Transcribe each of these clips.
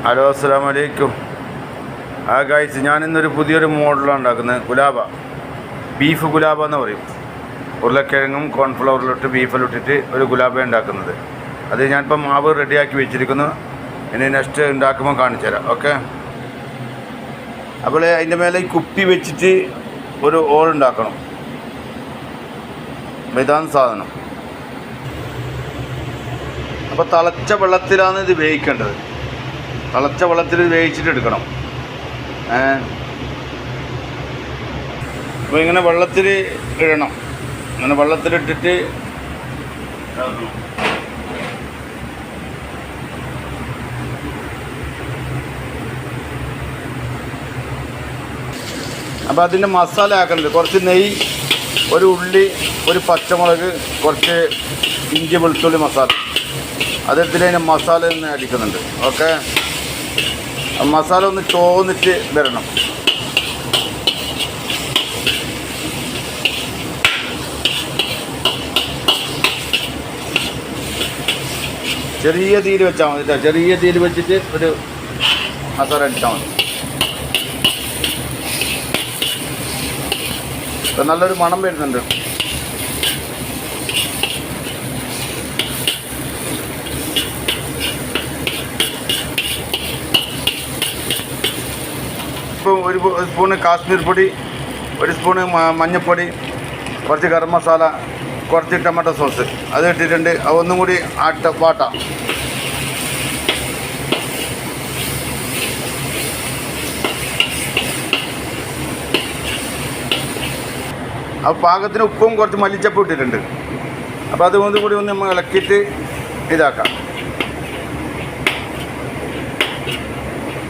Hello, അസ്സലാമു അലൈക്കും. Guys, ഞാനിന്നൊരു പുതിയൊരു മോഡലാണ് ഉണ്ടാക്കുന്നത്. ഗുലാബ, ബീഫ് ഗുലാബ എന്ന് പറയും. ഉരുളക്കിഴങ്ങും കോൺഫ്ലവറിലിട്ട് ബീഫിലിട്ടിട്ട് ഒരു ഗുലാബ ഉണ്ടാക്കുന്നത്. അത് ഞാനിപ്പം മാവ് റെഡിയാക്കി വെച്ചിരിക്കുന്നു. ഇനി നെക്സ്റ്റ് ഉണ്ടാക്കുമ്പോൾ കാണിച്ചു തരാം. ഓക്കെ. അപ്പോൾ അതിൻ്റെ മേലെ ഈ കുപ്പി വെച്ചിട്ട് ഒരു ഓൾ ഉണ്ടാക്കണം. ഇതാണ് സാധനം. അപ്പോൾ തിളച്ച വെള്ളത്തിലാണ് ഇത് വേവിക്കേണ്ടത്. തിളച്ച വെള്ളത്തിൽ വേവിച്ചിട്ട് എടുക്കണം. അപ്പോൾ ഇങ്ങനെ വെള്ളത്തിൽ ഇടണം. ഇങ്ങനെ വെള്ളത്തിലിട്ടിട്ട് അപ്പോൾ അതിൻ്റെ മസാല ആക്കുന്നുണ്ട്. കുറച്ച് നെയ്യ്, ഒരു ഉള്ളി, ഒരു പച്ചമുളക്, കുറച്ച് ഇഞ്ചി വെളുത്തുള്ളി മസാല, അതെടുത്തിട്ട് അതിൻ്റെ മസാല ഒന്ന് അടിക്കുന്നുണ്ട്. ഓക്കെ. മസാല ഒന്ന് ചോന്നിട്ട് വരണം. ചെറിയ തീയിൽ വെച്ചാൽ മതി കേട്ടോ. ചെറിയ തീയിൽ വെച്ചിട്ട് ഒരു മസാല അടിച്ചാൽ മതി. ഇപ്പം നല്ലൊരു മണം വരുന്നുണ്ട്. ഇപ്പോൾ ഒരു സ്പൂണ് കാശ്മീർ പൊടി, ഒരു സ്പൂണ് മഞ്ഞൾപ്പൊടി, കുറച്ച് ഗരം മസാല, കുറച്ച് ടൊമാറ്റോ സോസ് അത് ഇട്ടിട്ടുണ്ട്. അതൊന്നും കൂടി വാട്ടാം. അപ്പോൾ പാകത്തിന് ഉപ്പും കുറച്ച് മല്ലിച്ചപ്പും ഇട്ടിട്ടുണ്ട്. അപ്പോൾ അതുകൊണ്ട് കൂടി ഒന്ന് നമ്മൾ ഇളക്കിയിട്ട് ഇതാക്കാം.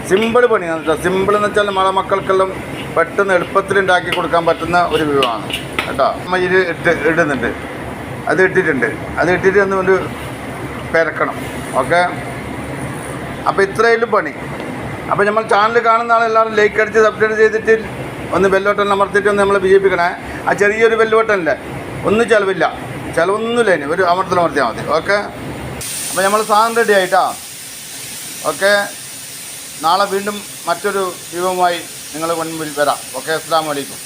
സിമ്പിൾ പണിയാണ് കേട്ടോ. സിമ്പിൾ എന്ന് വെച്ചാൽ നമ്മളെ മക്കൾക്കെല്ലാം പെട്ടെന്ന് എളുപ്പത്തിൽ ഉണ്ടാക്കി കൊടുക്കാൻ പറ്റുന്ന ഒരു വിഭവമാണ് കേട്ടോ. നമ്മൾ ഇത് ഇടുന്നുണ്ട്. അത് ഇട്ടിട്ട് ഒന്ന് ഒരു പെരക്കണം. ഓക്കെ. അപ്പോൾ ഇത്രയും പണി. അപ്പോൾ നമ്മൾ ചാനൽ കാണുന്ന ആളെല്ലാവരും ലൈക്ക് അടിച്ച് സബ്സ്ക്രൈബ് ചെയ്തിട്ട് ഒന്ന് ബെല്ലോട്ടൻ അമർത്തിയിട്ട് ഒന്ന് നമ്മളെ വിജയിപ്പിക്കണേ. ആ ചെറിയൊരു ബെല്ലോട്ടനല്ലേ, ഒന്നും ചിലവൊന്നുമില്ല. ഇനി ഒരു അമർത്തിയാൽ മതി. ഓക്കെ. അപ്പോൾ നമ്മൾ സാധനം റെഡി ആയിട്ടാ. ഓക്കെ. നാളെ വീണ്ടും മറ്റൊരു വിഭവമായി നിങ്ങളുടെ മുൻപിൽ വരാം. ഓക്കെ. അസ്സലാമു അലൈക്കും.